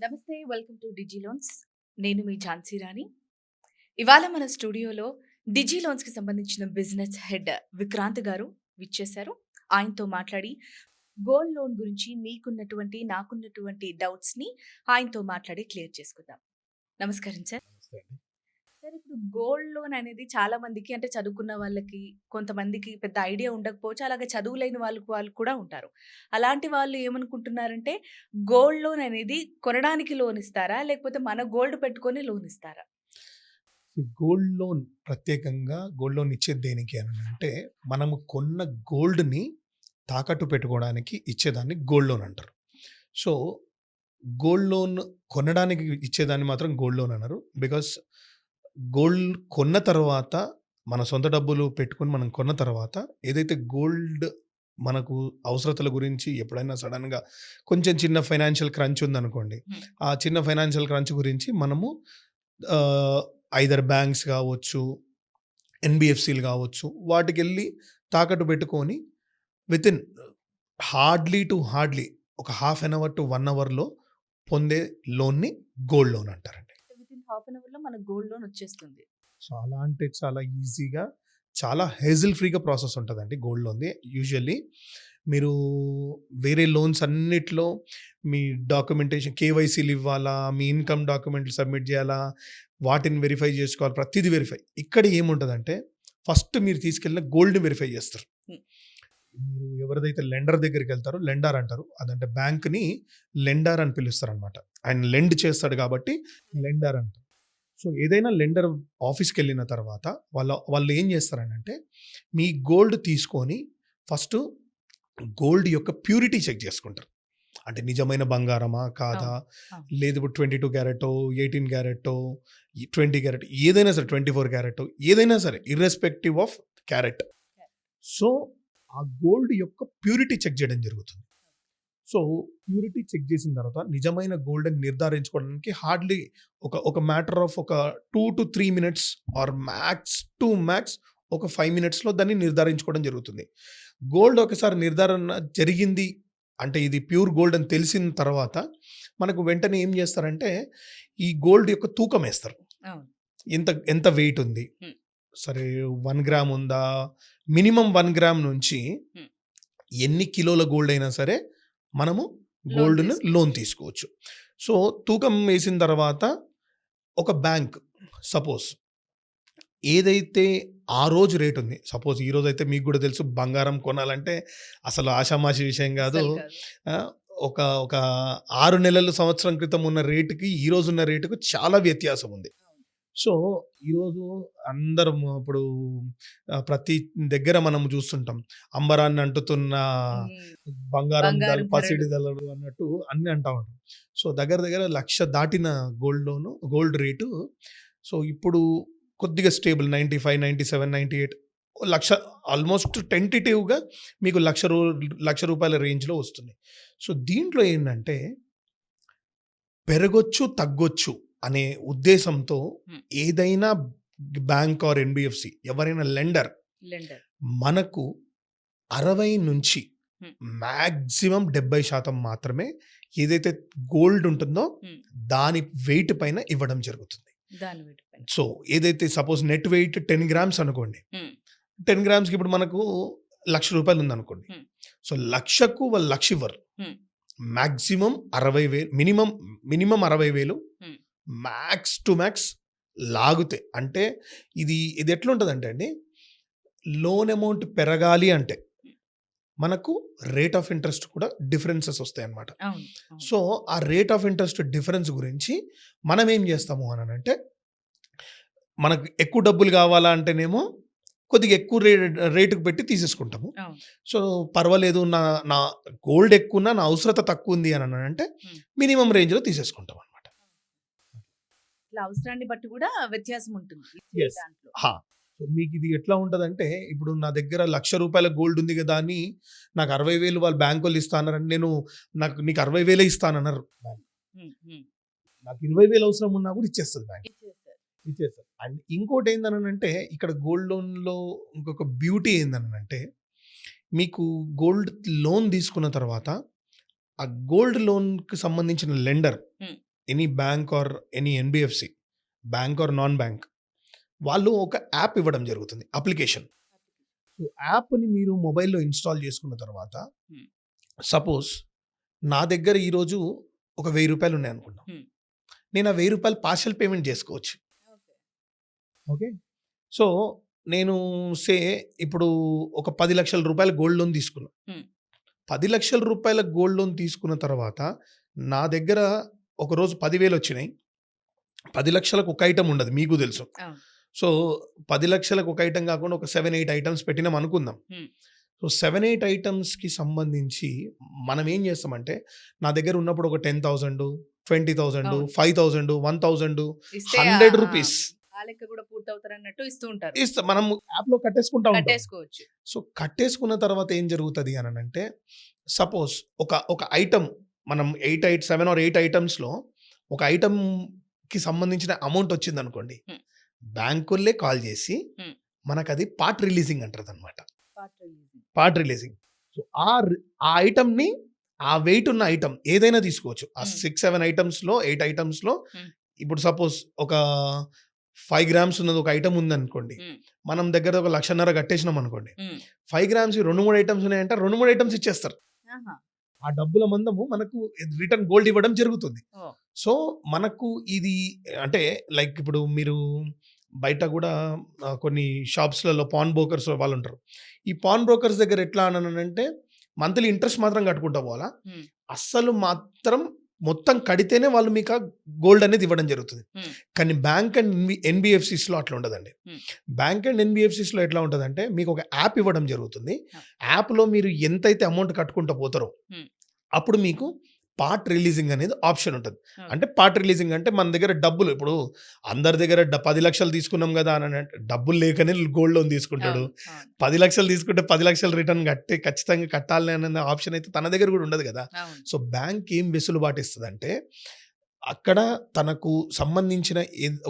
నమస్తే. Welcome to Digi Loans. నేను మీ ఝాన్సీ రాణి. ఇవాళ మన స్టూడియోలో డిజి లోన్స్‌కి సంబంధించిన బిజినెస్ హెడ్ విక్రాంత్ గారు విచ్చేశారు. ఆయనతో మాట్లాడి గోల్డ్ లోన్ గురించి మీకున్నటువంటి, నాకున్నటువంటి డౌట్స్‌ని ఆయనతో మాట్లాడి క్లియర్ చేసుకుందాం. నమస్కారం సార్. నమస్తే అండి. సార్, ఇప్పుడు గోల్డ్ లోన్ అనేది చాలా మందికి, అంటే చదువుకున్న వాళ్ళకి, కొంతమందికి పెద్ద ఐడియా ఉండకపోవచ్చు. అలాగే చదువులేని వాళ్ళు కూడా ఉంటారు. అలాంటి వాళ్ళు ఏమనుకుంటున్నారంటే, గోల్డ్ లోన్ అనేది కొనడానికి లోన్ ఇస్తారా? లేకపోతే మన గోల్డ్ పెట్టుకొని లోన్ ఇస్తారా? ఈ గోల్డ్ లోన్ ప్రత్యేకంగా గోల్డ్ లోన్ ఇచ్చేది దేనికి అనంటే, మనము కొన్న గోల్డ్‌ని తాకట్టు పెట్టుకోవడానికి ఇచ్చేదాన్ని గోల్డ్ లోన్ అంటారు. సో, గోల్డ్ లోన్ కొనడానికి ఇచ్చేదాన్ని మాత్రం గోల్డ్ లోన్ అనరు. బికాస్ గోల్డ్ కొన్న తర్వాత మన సొంత డబ్బులు పెట్టుకొని మనం కొన్న తర్వాత ఏదైతే గోల్డ్ మనకు అవసరతల గురించి ఎప్పుడైనా సడన్‌గా కొంచెం చిన్న ఫైనాన్షియల్ క్రంచ్ ఉందనుకోండి. హ్మ్. ఆ చిన్న ఫైనాన్షియల్ క్రంచ్ గురించి మనము ఆహ్, ఐదర్ బ్యాంక్స్ కావచ్చు, ఎన్‌బీఎఫ్‌సీలు కావచ్చు, వాటికెళ్ళి తాకట్టు పెట్టుకొని వితిన్ హార్డ్లీ ఒక హాఫ్ అన్ అవర్ టు 1 అవర్‌లో పొందే లోన్‌ని గోల్డ్ లోన్ అంటారండి. వితిన్ హాఫ్ అన్ అవర్‌లో మనకు గోల్డ్ లోన్ వచ్చేస్తుంది. చాలా అంటే చాలా ఈజీగా, చాలా హేజిల్ ఫ్రీగా ప్రాసెస్ ఉంటదండి గోల్డ్ లోన్‌ది. యూజువల్లీ మీరు వేరే లోన్స్ అన్నిట్లో మీ డాక్యుమెంటేషన్ కేవైసీలు ఇవ్వాలా, మీ ఇన్‌కమ్ డాక్యుమెంట్లు సబ్మిట్ చేయాలా, వాటిని వెరిఫై చేసుకోవాలి. ప్రతీది వెరిఫై. ఇక్కడ ఏముంటదంటే ఫస్ట్ మీరు తీసుకెళ్ళిన గోల్డ్‌ని వెరిఫై చేస్తారు. హ్మ్. మీరు ఎవరిదైతే లెండర్ దగ్గరికెళ్తారో లెండర్ అంటారు. అదంటే బ్యాంక్‌ని లెండర్ అని పిలుస్తారనమాట. ఆయన లెండ్ చేస్తాడు కాబట్టి లెండర్ అంటారు. సో, ఏదైనా లెండర్ ఆఫీస్‌కెళ్ళిన తర్వాత వాళ్ళు ఏం చేస్తారనంటే, మీ గోల్డ్ తీసుకొని ఫస్టు గోల్డ్ యొక్క ప్యూరిటీ చెక్ చేసుకుంటారు. అంటే నిజమైన బంగారమా? కాదా? అవును. అవును. లేదు ఇప్పుడు 22 క్యారెట్టో, 18 క్యారెట్టో, 20 క్యారెట్ ఏదైనా సరే 24 క్యారెట్టో ఏదైనా సరే ఇర్రెస్పెక్టివ్ ఆఫ్ క్యారెట్. సో, ఆ గోల్డ్ యొక్క ప్యూరిటీ చెక్ చేయడం జరుగుతుంది. సో, ప్యూరిటీ చెక్ చేసిన తర్వాత నిజమైన గోల్డ్‌ని నిర్ధారించుకోవడానికి హార్డ్‌లీ ఒక మ్యాటర్ ఆఫ్ ఒక 2-3 minutes or max to max ఒక 5 మినిట్స్‌లో దాన్ని నిర్ధారించుకోవడం జరుగుతుంది. గోల్డ్ ఒకసారి నిర్ధారణ జరిగింది అంటే ఇది ప్యూర్ గోల్డ్ అని తెలిసిన తర్వాత మనకు వెంటనే ఏం చేస్తారంటే, ఈ గోల్డ్ యొక్క తూకం ఏస్తారు. అవును. ఎంత వెయిట్ ఉంది? హ్మ్. సరే 1 గ్రామ్ ఉందా? మినిమమ్ 1 గ్రామ్ నుంచి హ్మ్. ఎన్ని కిలోల గోల్డ్ అయినా సరే మనము లోన్ గోల్డ్‌ని తీసుకోవచ్చు. లోన్ తీసుకోవచ్చు. సో, తూకం వేసిన తర్వాత ఒక బ్యాంక్ సపోజ్ ఏదైతే ఆ రోజు రేట్ ఉంది. సపోజ్ ఈ రోజైతే మీకు గూడా తెలుసు బంగారం కొనాలంటే అసలు ఆషామాషీ విషయం గాదు. అస్సలు కాదు. ఆహ్, ఒక ఒక 6 నెలలు, సంవత్సరం క్రితం ఉన్న రేట్‌కి ఈ రోజున్న రేటుకి చాలా వ్యత్యాసం ఉంది. అవును. సో, ఈరోజు అందరం ఇప్పుడు ప్రతి దగ్గర మనం చూస్తుంటాం. అంబరాన్ని అంటుతున్న హ్మ్. బంగారం బంగారు ధరలు. పసిడి ధరలు అన్నట్టు అన్నీ అంటా ఉంటాం. సో, దగ్గర దగ్గర 1,00,000 దాటిన గోల్డ్ రేటు. సో, ఇప్పుడు కొద్దిగా స్టేబుల్ 95, 97, 98 లక్ష ఆల్మోస్ట్ టెంటేటివ్‌గా మీకు రూ. 1,00,000 రేంజ్‌లో వస్తుంది. సో, దీంట్లో ఏంటంటే పెరగొచ్చు, తగ్గొచ్చు అనే ఉద్దేశంతో హ్మ్. ఏదైనా బ్యాంక్ ఆర్ ఎన్‌బీఎఫ్‌సీ ఎవరైనా లెండర్ లెండర్. మనకు 60 నుంచి హ్మ్. మాక్సిమం 70% మాత్రమే ఏదైతే గోల్డ్ ఉంటుందో హ్మ్. దాని వెయిట్ పైన ఇవ్వడం జరుగుతుంది. దాని వెయిట్ పైన. సో, ఏదైతే సపోజ్ నెట్ వెయిట్ 10 గ్రామ్స్ అనుకోండి. హ్మ్. 10 గ్రామ్స్‌కి ఇప్పుడు మనకు రూ. 1,00,000 ఉందనుకోండి. హ్మ్. సో, 1,00,000కు వాళ్ళు 1,00,000 ఇవ్వరు. హ్మ్. మాక్సిమం 60,000 మినిమమ్ 60,000 హ్మ్. మ్యాక్స్ టు మ్యాక్స్ లాగుతే. అంటే ఇది ఎట్లుంటదంటే అండి, లోన్ అమౌంట్ పెరగాలి అంటే మనకు రేట్ ఆఫ్ ఇంట్రెస్ట్ కూడా డిఫరెన్సెస్ వస్తాయన్నమాట. అవును. అవును. సో, ఆ రేట్ ఆఫ్ ఇంట్రెస్ట్ డిఫరెన్స్ గురించి మనం ఏం చేస్తాము అనంటే, మనకు ఎక్కువ డబ్బులు కావాలా అంటేనేమో కొద్దిగా ఎక్కువ రేటుకి పెట్టి తీసేసుకుంటాము. అవును. సో, పర్వాలేదు నా నా గోల్డ్ ఎక్కువున్నా నా అవసరత తక్కువుంది అనంటే హ్మ్. మినిమమ్ రేంజ్‌లో తీసేసుకుంటామన్నమాట. ఇట్లా అవసరాన్ని బట్టి కూడా వ్యత్యాసం ఉంటుంది ఇచ్చే యెస్. దాంట్లో. హా! సో, మీకిది ఎట్లా ఉంటదంటే, ఇప్పుడు నా దగ్గర రూ. 1,00,000 గోల్డ్ ఉంది గదా! అని నాకు 60,000 వాళ్ళు బ్యాంకోళ్ళు ఇస్తా అన్నారని నీకు 60,000 ఇస్తాననరు బ్యాంక్. హ్మ్. హ్మ్. నాకు 20,000 అవసరం ఉన్నా కూడా ఇచ్చేస్తది బ్యాంక్. ఇచ్చేస్తారు. ఇచ్చేస్తది. అండ్ ఇంకోటేందనంటే ఇక్కడ గోల్డ్ లోన్‌లో ఇంకొక బ్యూటీ ఏందనంటే, మీకు గోల్డ్ లోన్ తీసుకున్న తర్వాత, ఆ గోల్డ్ లోన్‌కి సంబంధించిన lender hmm. Any bank or any NBFC bank or non bank వాళ్ళు ఒక యాప్ ఇవ్వడం జరుగుతుంది, అప్లికేషన్. సో యాప్ని మీరు మొబైల్లో ఇన్స్టాల్ చేసుకున్న తర్వాత Hmm. సపోజ్ నా దగ్గర ఈరోజు ఒక 1000 రూపాయలు ఉన్నాయి అనుకుందాం. Hmm. నేను ఆ 1000 రూపాయలు పార్షల్ పేమెంట్ చేసుకోవచ్చు. ఓకే, సో నేను ఇప్పుడు ఒక 10 లక్షల రూపాయల గోల్డ్ లోన్ తీసుకున్నా. Hmm. 10 లక్షల రూపాయల గోల్డ్ లోన్ తీసుకున్న తర్వాత నా దగ్గర ఒకరోజు 10,000 వచ్చినాయి. 10 లక్షలకు ఒక ఐటమ్ ఉండదు, మీకు తెలుసు. అవును. సో 10 లక్షలకు ఒక ఐటమ్ కాకుండా ఒక 7-8 ఐటమ్స్ పెట్టినాం అనుకుందాం. Hmm. సో 7-8 ఐటమ్స్కి సంబంధించి మనం ఏం చేస్తామంటే, నా దగ్గర ఉన్నప్పుడు ఒక 10,000, 20,000, అవును. 5,000, 1,000, ఇస్తే 100 రూపీస్ ఆ లెక్క కూడా పూర్తవుతారు అన్నట్టు ఇస్తూ ఉంటారు, ఇస్తా మనం యాప్లో కట్టేసుకుంటా ఉంటాం. కట్టేసుకోవచ్చు. సో కట్టేసుకున్న తర్వాత ఏం జరుగుతుంది అని అంటే, సపోజ్ ఒక ఐటమ్ మనం 7 or 8 ఐటమ్స్లో ఒక ఐటమ్కి సంబంధించిన అమౌంట్ వచ్చింది అనుకోండి, Hmm. బ్యాంకుల్లే కాల్ చేసి Hmm. మనకు అది పార్ట్ రిలీజింగ్ అంటారు అనమాట. Part releasing. Part releasing. So ఆ ఐటమ్ని, ఆ వెయిట్ ఉన్న ఐటమ్ ఏదైనా తీసుకోవచ్చు. ఆ 6-7 ఐటమ్స్లో 8 ఐటమ్స్లో Hmm. ఇప్పుడు సపోజ్ ఒక 5 గ్రామ్స్ ఉన్నది ఒక ఐటమ్ ఉందనుకోండి, Hmm. మనం దగ్గర ఒక 1,50,000 కట్టేసినాం అనుకోండి, Hmm. 5 గ్రామ్స్ 2-3 ఐటమ్స్ ఉన్నాయంటే 2-3 ఐటమ్స్ ఇచ్చేస్తారు. ఆహా. ఆ డబ్బుల మందము మనకు రిటర్న్ గోల్డ్ ఇవ్వడం జరుగుతుంది. ఓ. సో మనకు ఇది అంటే లైక్ ఇప్పుడు మీరు బయట కూడా కొన్ని షాప్స్లలో పాన్ బ్రోకర్స్ వాళ్ళు ఉంటారు. ఈ పాన్ బ్రోకర్స్ దగ్గర ఎట్లా అంటే మంత్లీ ఇంట్రెస్ట్ మాత్రం కట్టుకుంటా పోవాలా, Hmm. అస్సలు మాత్రం మొత్తం కడితేనే వాళ్ళు మీకు ఆ గోల్డ్ అనేది ఇవ్వడం జరుగుతుంది. Hmm. కానీ బ్యాంక్ అండ్ ఎన్బిఎఫ్సిస్లో అట్లా ఉండదండి. Hmm. బ్యాంక్ అండ్ ఎన్బిఎఫ్సిస్లో ఎట్లా ఉంటుందంటే, మీకు ఒక యాప్ ఇవ్వడం జరుగుతుంది. Hmm. యాప్లో మీరు ఎంతైతే అమౌంట్ కట్టుకుంటూ పోతారో Hmm. అప్పుడు మీకు పార్ట్ రిలీజింగ్ అనేది ఆప్షన్ ఉంటుంది. Hmm. అంటే పార్ట్ రిలీజింగ్ అంటే మన దగ్గర డబ్బులు, ఇప్పుడు అందరి దగ్గర 10 లక్షలు తీసుకున్నాం కదా అని అంటే డబ్బులు లేకనే గోల్డ్ లోన్ తీసుకుంటాడు. అవును, అవును, 10 లక్షలు తీసుకుంటే 10 లక్షలు రిటర్న్ కట్టి ఖచ్చితంగా కట్టాలి అనే ఆప్షన్ అయితే తన దగ్గర కూడా ఉండదు కదా. అవును. సో బ్యాంక్ ఏం వెసులుబాటు ఇస్తుంది అంటే, అక్కడ తనకు సంబంధించిన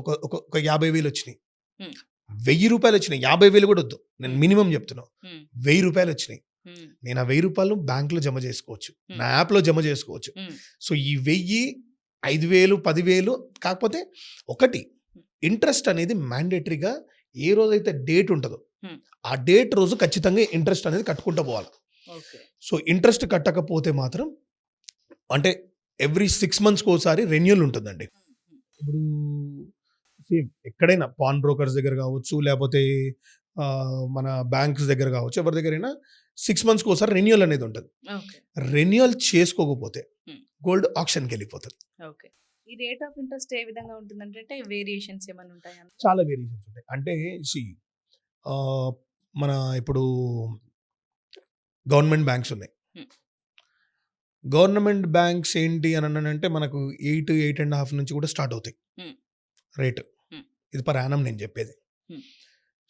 ఒక 50,000 వచ్చినాయి, Hmm. 1,000 రూపాయలు వచ్చినాయి, 50,000 కూడా వద్దు, నేను మినిమం చెప్తున్నాను, Hmm. 1,000 రూపాయలు వచ్చినాయి. Hmm. నేను ఆ 1,000 రూపాయలు బ్యాంకులో జమ చేసుకోవచ్చు, Hmm. నా యాప్లో జమ చేసుకోవచ్చు. Hmm. సో ఈ 1,000, 5,000, 10,000 కాకపోతే ఒకటి, ఇంట్రెస్ట్ అనేది మ్యాండేటరీగా ఏ రోజైతే డేట్ ఉంటుందో Hmm. ఆ డేట్ రోజు ఖచ్చితంగా ఇంట్రెస్ట్ అనేది కట్టుకుంటూ పోవాలి. ఓకే. సో ఇంట్రెస్ట్ కట్టకపోతే మాత్రం అంటే ఎవ్రీ 6 మంత్స్కి ఒకసారి రెన్యూల్ ఉంటుందండి. Hmm. ఇప్పుడు సేమ్ ఎక్కడైనా పాన్ బ్రోకర్స్ దగ్గర కావచ్చు, లేకపోతే మన బ్యాంక్స్ దగ్గర కావచ్చు, ఎవరి దగ్గరైనా 6 మంత్స్కి ఒకసారి రెన్యూల్ అనేది ఉంటుంది. ఓకే. రెన్యూల్ చేసుకోకపోతే Hmm. గోల్డ్ ఆప్షన్కి వెళ్ళిపోతుంది. ఓకే. ఈ రేట్ ఆఫ్ ఇంట్రెస్ట్ ఏ విధంగా ఉంటుందంటే వేరియేషన్స్ ఏమైనా ఉంటాయా? చాలా వేరియేషన్స్ ఉంటాయి. అంటే మన ఇప్పుడు గవర్నమెంట్ బ్యాంక్స్ ఉన్నాయి. Hmm. గవర్నమెంట్ బ్యాంక్స్ ఏంటి అని అంటే మనకు 8.5 నుంచి కూడా స్టార్ట్ అవుతాయి Hmm. రేటు. Hmm. ఇది పర్ యానం నేను చెప్పేది. Hmm.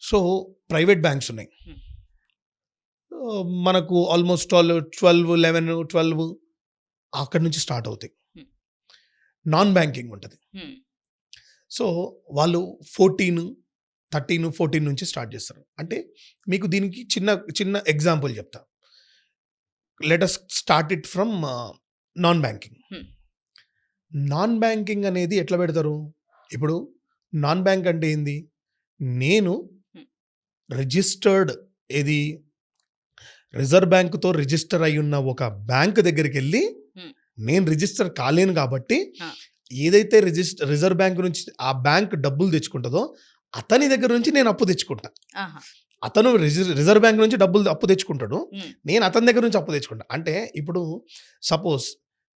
సో ప్రైవేట్ బ్యాంక్స్ ఉన్నాయి. Hmm. మనకు ఆల్మోస్ట్ 12, 11, 12 అక్కడి నుంచి స్టార్ట్ అవుతాయి. Hmm. నాన్ బ్యాంకింగ్ ఉంటుంది. Hmm. సో వాళ్ళు 14, 13, 14 నుంచి స్టార్ట్ చేస్తారు. అంటే మీకు దీనికి చిన్న ఎగ్జాంపుల్ చెప్తా. Let us start it from non banking. Hmm. Non banking అనేది ఎట్లా పెడతారు? ఇప్పుడు నాన్ బ్యాంక్ అంటే ఏంది? నేను Hmm. రిజిస్టర్డ్ ఏది రిజర్వ్ బ్యాంకుతో రిజిస్టర్ అయి ఉన్న ఒక బ్యాంక్ దగ్గరికి వెళ్ళి Hmm. నేను రిజిస్టర్ కాలేను కాబట్టి Ah. ఏదైతే రిజర్వ్ బ్యాంక్ నుంచి ఆ బ్యాంక్ డబ్బులు తెచ్చుకుంటుందో అతని దగ్గర నుంచి నేను అప్పు తెచ్చుకుంటా. ఆహా. అతను రిజర్వ్ బ్యాంక్ నుంచి డబ్బులు అప్పు తెచ్చుకుంటాడు, Hmm. నేను అతని దగ్గర నుంచి అప్పు తెచ్చుకుంటా. అంటే ఇప్పుడు సపోజ్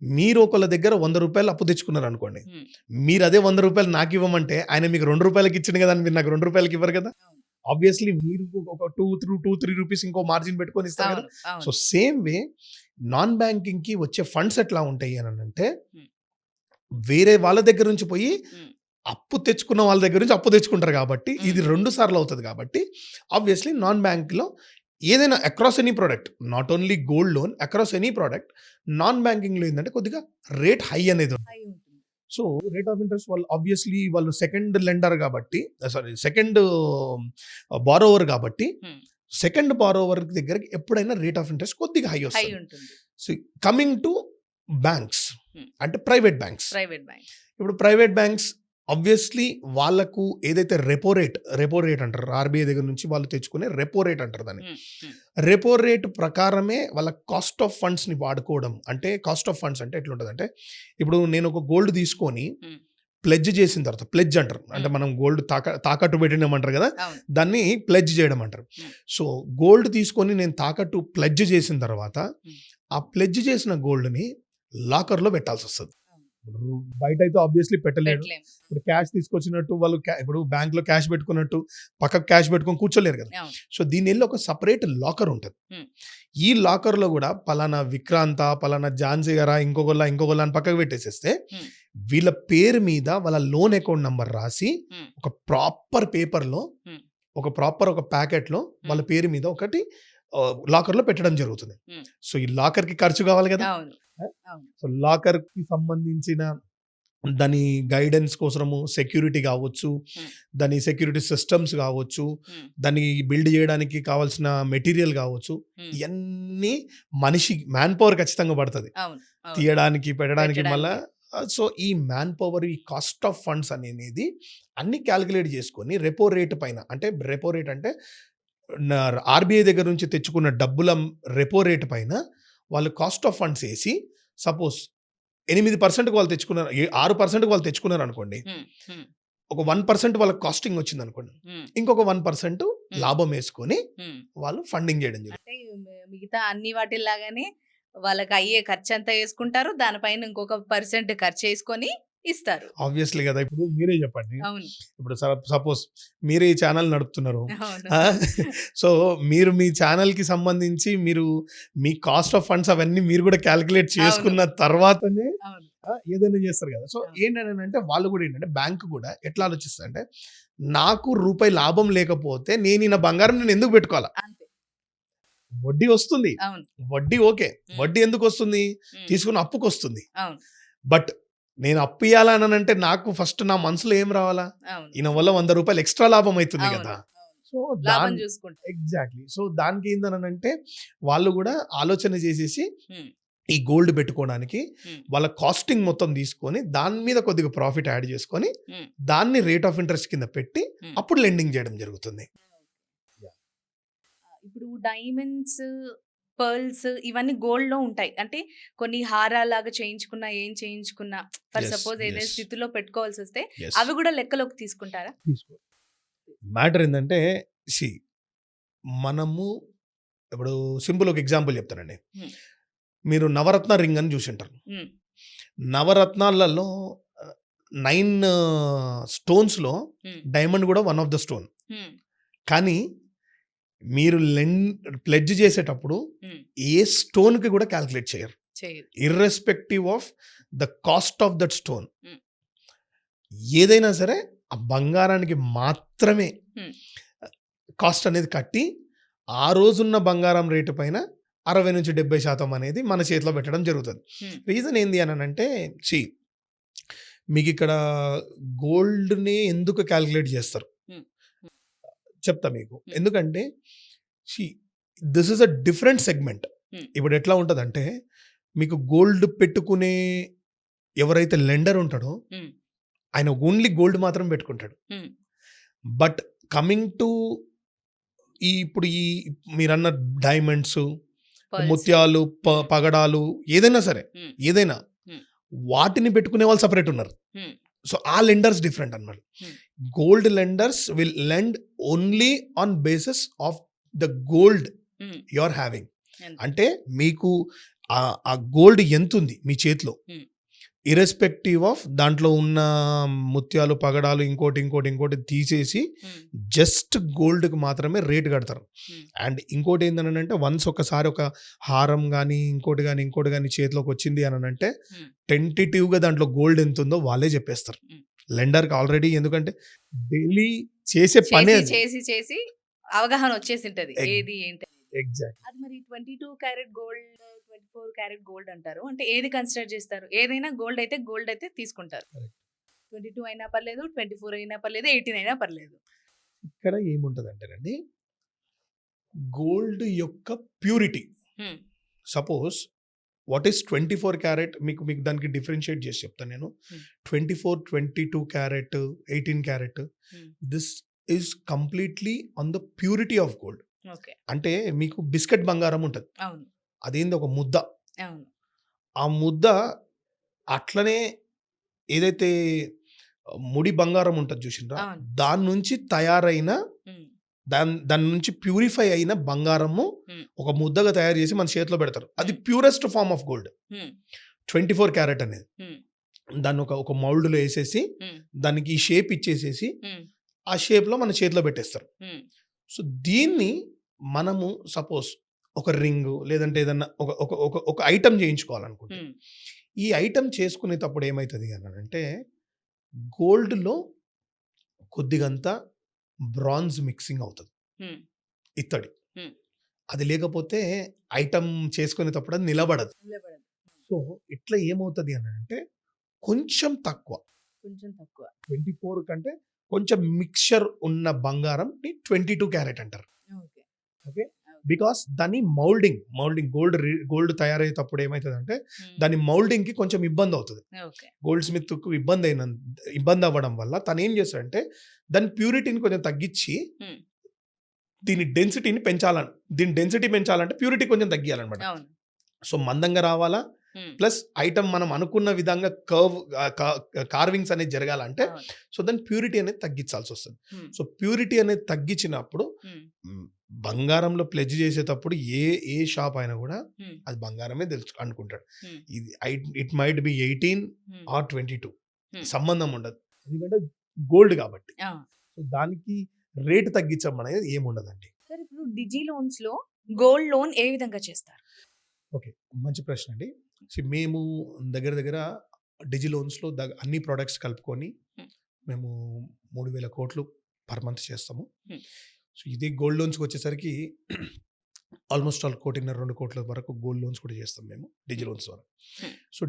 మీరు ఒకళ్ళ దగ్గర 100 రూపాయలు అప్పు తెచ్చుకున్నారు అనుకోండి, Hmm. మీరు అదే 100 రూపాయలు నాకు ఇవ్వమంటే ఆయన మీకు 2 రూపాయలకి ఇచ్చింది కదా అని మీరు నాకు 2 రూపాయలకి ఇవ్వరు కదా. అవును. ఆబ్వియస్లీ మీరు ఒక 2-3 రూపీస్ ఇంకో మార్జిన్ పెట్టుకొని ఇస్తారు కదా. అవును, అవును. So same way non banking కి వచ్చే ఫండ్స్ ఎట్లా ఉంటాయి అని అంటే, Hmm. వేరే వాళ్ళ దగ్గర నుంచి పోయి Hmm. అప్పు తెచ్చుకున్న వాళ్ళ దగ్గర నుంచి అప్పు తెచ్చుకుంటారు కాబట్టి Hmm. ఇది 2 సార్లు అవుతుంది. కాబట్టి ఆబ్వియస్లీ నాన్ బ్యాంక్లో ఏదైనా across any product, not only gold loan, across any product non బ్యాంకింగ్లో ఏంటంటే కొద్దిగా రేట్ హై అనేది ఉంటుంది. హై ఉంటుంది. సో రేట్ ఆఫ్ ఇంట్రెస్ట్ వాళ్ళు ఆబ్వియస్లీ వాళ్ళు సెకండ్ లెండర్ కాబట్టి, సెకండ్ బారోవర్ కాబట్టి, Hmm. సెకండ్ బారోవర్ దగ్గరికి ఎప్పుడైనా రేట్ ఆఫ్ ఇంట్రెస్ట్ కొద్దిగా హై హై వస్తుంది. ఉంటుంది. So coming to banks Hmm. అంటే ప్రైవేట్ బ్యాంక్స్. Private bank. ఇప్పుడు ప్రైవేట్ బ్యాంక్స్ ఆబ్వియస్లీ వాళ్ళకు ఏదైతే రెపో రేట్ అంటారు, ఆర్బీఐ దగ్గర నుంచి వాళ్ళు తెచ్చుకునే రెపో రేట్ అంటారు దాన్ని. రెపో రేట్ ప్రకారమే వాళ్ళ కాస్ట్ ఆఫ్ ఫండ్స్ని వాడుకోవడం. అంటే కాస్ట్ ఆఫ్ ఫండ్స్ అంటే ఎట్లుంటుందంటే, ఇప్పుడు నేను ఒక గోల్డ్ తీసుకొని ప్లెడ్జ్ చేసిన తర్వాత, ప్లెడ్జ్ అంటారు అంటే మనం గోల్డ్ తాకట్టు పెట్టినామంటారు కదా, అవును. దాన్ని ప్లెడ్జ్ చేయడం అంటారు. సో గోల్డ్ తీసుకొని నేను తాకట్టు ప్లెడ్జ్ చేసిన తర్వాత ఆ ప్లెడ్జ్ చేసిన గోల్డ్ని లాకర్లో పెట్టాల్సి వస్తుంది. బయట అయితే ఆబ్వియస్లీ పెట్టలేడు. పెట్టలేం. ఇప్పుడు క్యాష్ తీసుకొచ్చినట్టు వాళ్ళు ఇప్పుడు బ్యాంక్లో క్యాష్ పెట్టుకున్నట్టు పక్కకు క్యాష్ పెట్టుకొని కూర్చోలేరు కదా. అవును. సో దీని వెళ్ళి ఒక సపరేట్ లాకర్ ఉంటుంది. ఈ లాకర్లో కూడా పలానా విక్రాంత, పలానా ఝాన్సీ గారా, ఇంకొకళ్ళ అని పక్కకు పెట్టేసేస్తే వీళ్ళ పేరు మీద వాళ్ళ లోన్ అకౌంట్ నంబర్ రాసి ఒక ప్రాపర్ పేపర్లో, ఒక ప్యాకెట్లో వాళ్ళ పేరు మీద ఒకటి లాకర్లో పెట్టడం జరుగుతుంది. సో ఈ లాకర్కి ఖర్చు కావాలి కదా. అవును. అవును. సో లాకర్కి సంబంధించిన దాని గైడెన్స్ కోసము సెక్యూరిటీ కావచ్చు, దాని సెక్యూరిటీ సిస్టమ్స్ కావచ్చు, దాన్ని బిల్డ్ చేయడానికి కావాల్సిన మెటీరియల్ కావచ్చు, ఇవన్నీ మనిషి మ్యాన్ పవర్ ఖచ్చితంగా పడుతుంది అవును. అవును. తీయడానికి పెట్టడానికి. పెట్టడానికి. మళ్ళా సో ఈ మ్యాన్ పవర్, ఈ కాస్ట్ ఆఫ్ ఫండ్స్ అనేది అన్ని క్యాలిక్యులేట్ చేసుకొని రెపో రేట్ పైన, అంటే రెపో రేట్ అంటే ఆర్బీఐ దగ్గర నుంచి తెచ్చుకున్న డబ్బుల రెపో రేట్ పైన వాళ్ళు కాస్ట్ ఆఫ్ ఫండ్స్ వేసి, సపోజ్ 8% వాళ్ళు తెచ్చుకున్నారు, 6% వాళ్ళు తెచ్చుకున్నారు అనుకోండి, ఒక 1% వాళ్ళకి కాస్టింగ్ వచ్చింది అనుకోండి, ఇంకొక 1% లాభం వేసుకొని వాళ్ళు ఫండింగ్ చేయడం జరుగుతుంది. అంటే మిగతా అన్ని వాటిల్లాగానే వాళ్ళకి అయ్యే ఖర్చు అంతా వేసుకుంటారు, దానిపైన ఇంకొక పర్సెంట్ ఖర్చు వేసుకొని ఇస్తారు. ఆబ్వియస్లీ కదా. ఇప్పుడు మీరే చెప్పండి, అవును. ఇప్పుడు సపోజ్ మీరే ఈ ఛానల్ నడుపుతున్నారు. అవును. సో మీరు మీ ఛానల్కి సంబంధించి మీరు మీ కాస్ట్ ఆఫ్ ఫండ్స్ అవన్నీ మీరు కూడా క్యాలిక్యులేట్ చేసుకున్న తర్వాతనే అవును. ఏదైనా చేస్తారు కదా. సో ఏంటంటే వాళ్ళు కూడా ఏంటంటే బ్యాంక్ కూడా ఎట్లా ఆలోచిస్తారు అంటే, నాకు రూపాయి లాభం లేకపోతే నేను బంగారం నేను ఎందుకు పెట్టుకోవాలా, అంతే. వడ్డీ వస్తుంది, అవును. వడ్డీ ఓకే, వడ్డీ ఎందుకు వస్తుంది, తీసుకున్న అప్పుకు వస్తుంది. అవును. బట్ నేను అప్పు ఇవ్వాలనంటే నాకు ఫస్ట్ నా మనసులో ఏం రావాలా, అవును. ఈయన వల్ల 100 రూపాయలు ఎక్స్ట్రా లాభం అవుతుంది అవును. కదా. అవును. సో లాభం చూసుకుంటారు. ఎగ్జాక్ట్లీ. సో దానికి ఏందనంటే వాళ్ళు కూడా ఆలోచన చేసేసి ఈ గోల్డ్ పెట్టుకోవడానికి వాళ్ళ కాస్టింగ్ మొత్తం తీసుకొని దాని మీద కొద్దిగా ప్రాఫిట్ యాడ్ చేసుకొని దాన్ని రేట్ ఆఫ్ ఇంట్రెస్ట్ కింద పెట్టి అప్పుడు లెండింగ్ చేయడం జరుగుతుంది. ఇప్పుడు డైమండ్స్, పర్ల్స్ ఇవన్నీ గోల్డ్ లో ఉంటాయి. అంటే కొన్ని హారాలాగా చేయించుకున్నా, ఏం చేయించుకున్నా, ఫర్ Yes, సపోజ్ ఏదైనా yes. స్థితిలో పెట్టుకోవాల్సి వస్తే Yes. అవి కూడా లెక్కలోకి తీసుకుంటారా? తీసుకో. మ్యాటర్ ఏంటంటే, మనము ఇప్పుడు సింపుల్ ఒక ఎగ్జాంపుల్ చెప్తానండి. Hmm. మీరు నవరత్న రింగ్ అని చూసింటారు. Hmm. నవరత్నాలలో 9 స్టోన్స్లో Hmm. డైమండ్ కూడా one of the stone. Hmm. కానీ మీరు ప్లెడ్జ్ చేసేటప్పుడు ఏ స్టోన్కి కూడా క్యాల్కులేట్ చేయరు, చేయదు. Irrespective of the cost of that stone. Hmm. ఏదైనా సరే ఆ బంగారానికి మాత్రమే Hmm. కాస్ట్ అనేది కట్టి ఆ రోజున్న బంగారం రేటు పైన 60-70% అనేది మన చేతిలో పెట్టడం జరుగుతుంది. Hmm. రీజన్ ఏంది అని అంటే, మీకు ఇక్కడ గోల్డ్ని ఎందుకు క్యాల్కులేట్ చేస్తారు చెప్తా మీకు. ఎందుకంటే this is a different segment. ఇప్పుడు ఎట్లా ఉంటుందంటే, మీకు గోల్డ్ పెట్టుకునే ఎవరైతే లెండర్ ఉంటాడో ఆయన ఓన్లీ గోల్డ్ మాత్రం పెట్టుకుంటాడు. బట్ కమింగ్ టు ఇప్పుడు ఈ మీరన్న డైమండ్స్, ముత్యాలు, పగడాలు, ఏదైనా సరే, ఏదైనా వాటిని పెట్టుకునే వాళ్ళు సపరేట్ ఉన్నారు. సో ఆ లెండర్స్ డిఫరెంట్ అన్నమాట. Gold lenders will lend only on basis of the gold you are having. అంటే మీకు ఆ గోల్డ్ ఎంత ఉంది మీ చేతిలో, ఇర్రెస్పెక్టివ్ ఆఫ్ దాంట్లో ఉన్న ముత్యాలు, పగడాలు, ఇంకోటి తీసేసి జస్ట్ గోల్డ్కి మాత్రమే రేట్ కడతారు. అండ్ ఇంకోటి ఏంటంటే, వన్స్ ఒకసారి ఒక హారం కానీ ఇంకోటి కానీ చేతిలోకి వచ్చింది అని అంటే టెంటేటివ్గా దాంట్లో గోల్డ్ ఎంత ఉందో వాళ్ళే చెప్పేస్తారు లెండర్కి ఆల్రెడీ. ఎందుకంటే డైలీ చేసే పనే చేసి అవగాహన వచ్చేసి ఉంటది ఏది ఏంటి. ఎగ్జాక్ట్. అది మరి 22 క్యారెట్ గోల్డ్, 24 క్యారెట్ గోల్డ్ అంటారు. అంటే ఏది కన్సిడర్ చేస్తారు? ఏదైనా గోల్డ్ అయితే తీసుకుంటారు. 22 అయినా పర్లేదు, 24 అయినా పర్లేదు, 18 అయినా పర్లేదు. ఇక్కడ ఏముంటది అంటేనండి, గోల్డ్ యొక్క purity. Suppose what is 24 carrot మీకు మీకు దానికి డిఫరెన్షియేట్ చేసి చెప్తాను నేను. Hmm. 24, 22 carrot, 18 carrot, Hmm. This is completely on the purity of gold. Okay. అంటే మీకు బిస్కెట్ బంగారం ఉంటుంది, అవును. అదేంది ఒక ముద్ద. అవును. ఆ ముద్ద అట్లనే ఏదైతే ముడి బంగారం ఉంటుంది చూసిండ్రా, అవును. దాని నుంచి తయారైన ఉమ్, దాని నుంచి ప్యూరిఫై అయిన బంగారము Hmm. ఒక ముద్దగా తయారు చేసి మన చేతిలో పెడతారు. అది Hmm. Purest form of gold. Um, 24 carat అనేది ఉమ్, దాన్ని ఒక మౌల్డ్లో వేసేసి ఉమ్, దానికి ఈ షేప్ ఇచ్చేసేసి ఉమ్, ఆ షేప్లో మన చేతిలో పెట్టేస్తారు. ఉమ్, సో దీన్ని మనము సపోజ్ ఒక రింగ్ లేదంటే ఏదన్నా ఒక ఒక ఒక ఒక ఐటమ్ చేయించుకోవాలనుకుంటే, ఉమ్, ఈ ఐటమ్ చేసుకునేటప్పుడు ఏమవుతుంది అని అంటే గోల్డ్లో కొద్దిగంత బ్రాంజ్ మిక్సింగ్ అవుతుంది, ఉమ్, ఇత్తడి. Hmm. అది లేకపోతే ఐటమ్ చేసుకునేటప్పుడు అది నిలబడదు. నిలబడదు. సో ఇట్లా ఏమవుతుంది అని అంటే కొంచెం తక్కువ, కొంచెం తక్కువ. 24 కంటే కొంచెం మిక్చర్ ఉన్న బంగారంని 22 క్యారెట్ అంటారు. ఓకే. ఓకే, బికాస్ దాని మౌల్డింగ్ గోల్డ్ తయారయ్యేటప్పుడు ఏమవుతుందంటే ఉమ్, దాని మౌల్డింగ్కి కొంచెం ఇబ్బంది అవుతుంది. ఓకే. గోల్డ్ స్మిత్కు ఇబ్బంది అవ్వడం వల్ల తను ఏం చేస్తాడంటే దాని ప్యూరిటీని కొంచెం తగ్గించి ఉమ్, దీని డెన్సిటీ పెంచాలంటే ప్యూరిటీ కొంచెం తగ్గియాలన్నమాట. అవును. సో మందంగా రావాలా, ఉమ్, ప్లస్ ఐటమ్ మనం అనుకున్న విధంగా కార్వింగ్స్ అనేది జరగాలంటే అవును. సో దాని ప్యూరిటీ అనేది తగ్గించాల్సి వస్తుంది. ఉమ్, సో ప్యూరిటీ అనేది తగ్గించినప్పుడు ఉమ్, బంగారంలో ప్లెడ్జ్ చేసేటప్పుడు ఏ షాప్ అయినా కూడా ఉమ్, అది బంగారమే తెలుసు అనుకుంటాడు. ఉమ్, ఇది it might be 18 um, or 22, Hmm. సంబంధం ఉండదు, ఎందుకంటే గోల్డ్ కాబట్టి. ఆ. సో దానికి రేటు తగ్గించడం అనేది ఏముండదండి. సార్, ఇప్పుడు డిజి లోన్స్ లో గోల్డ్ లోన్ ఏ విధంగా చేస్తారు? ఓకే, మంచి ప్రశ్న అండి. సో మేము దగ్గర డిజి లోన్స్లో అన్ని ప్రోడక్ట్స్ కలుపుకొని Hmm. మేము 3,000 కోట్లు పర్ మంత్ చేస్తాము. Hmm. సో ఇది గోల్డ్ లోన్స్కి వచ్చేసరికి ఆల్మోస్ట్ 1.5-2 కోట్ల వరకు గోల్డ్ లోన్స్ కూడా చేస్తాం మేము డిజి లోన్స్ ద్వారా. Hmm. సో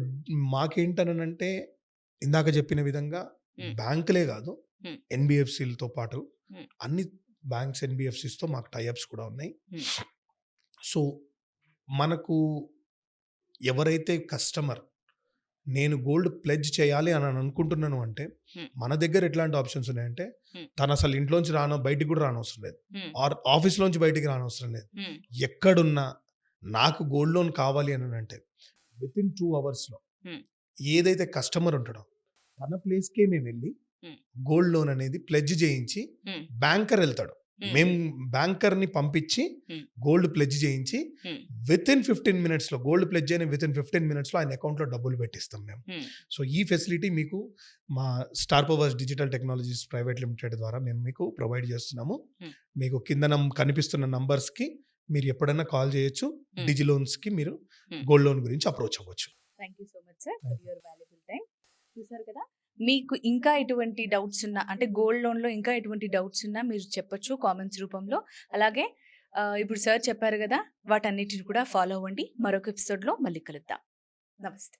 మాకేంటనంటే ఇందాక చెప్పిన విధంగా Hmm. బ్యాంకులే కాదు, Hmm. ఎన్బిఎఫ్సిలతో పాటు Hmm. అన్ని బ్యాంక్స్ ఎన్బిఎఫ్సిస్తో మాకు టైఅప్స్ కూడా ఉన్నాయి. Hmm. సో మనకు ఎవరైతే కస్టమర్ నేను గోల్డ్ ప్లెడ్జ్ చేయాలి అని అనుకుంటున్నాను అంటే Hmm. మన దగ్గర ఎట్లాంటి ఆప్షన్స్ ఉన్నాయంటే Hmm. తను అసలు ఇంట్లోంచి బయటికి కూడా రానవసరం లేదు, ఉమ్, ఆర్ ఆఫీస్లోంచి బయటికి రానవసరం లేదు. ఉమ్, ఎక్కడున్నా నాకు గోల్డ్ లోన్ కావాలి అని అంటే విత్ ఇన్ 2 అవర్స్లో Hmm. ఏదైతే కస్టమర్ ఉంటాడో తన ప్లేస్కే మేము వెళ్ళి Hmm. గోల్డ్ లోన్ అనేది ప్లెడ్జ్ చేయించి ఉమ్, బ్యాంకర్ వెళ్తాడు, ఉమ్, మేము బ్యాంకర్ని పంపించి Hmm. గోల్డ్ ప్లెడ్జ్ చేయించి ఉమ్, విత్ ఇన్ 15 మినిట్స్లో గోల్డ్ ప్లెడ్జ్ అయిన విత్ ఇన్ 15 మినిట్స్లో ఆయన అకౌంట్లో డబ్బులు పెట్టిస్తాం మేము. ఉమ్, సో ఈ ఫెసిలిటీ మీకు మా star powers digital technologies private limited ద్వారా మేము మీకు ప్రొవైడ్ చేస్తున్నాము. Hmm. మీకు కింద కనిపిస్తున్న నంబర్స్కి మీరు ఎప్పుడైనా కాల్ చేయొచ్చు. Hmm. డిజి లోన్స్కి మీరు Hmm. గోల్డ్ లోన్ గురించి అప్రోచ్ అవ్వచ్చు. Thank you so much sir for your valuable time. చూసారు కదా, మీకు ఇంకా ఎటువంటి డౌట్స్ ఉన్నా, అంటే గోల్డ్ లోన్లో ఇంకా ఎటువంటి డౌట్స్ ఉన్నా మీరు చెప్పొచ్చు కామెంట్స్ రూపంలో. అలాగే ఇప్పుడు సార్ చెప్పారు కదా, వాటన్నిటిని కూడా ఫాలో అవ్వండి. మరొక ఎపిసోడ్లో మళ్ళీ కలుద్దాం. నమస్తే.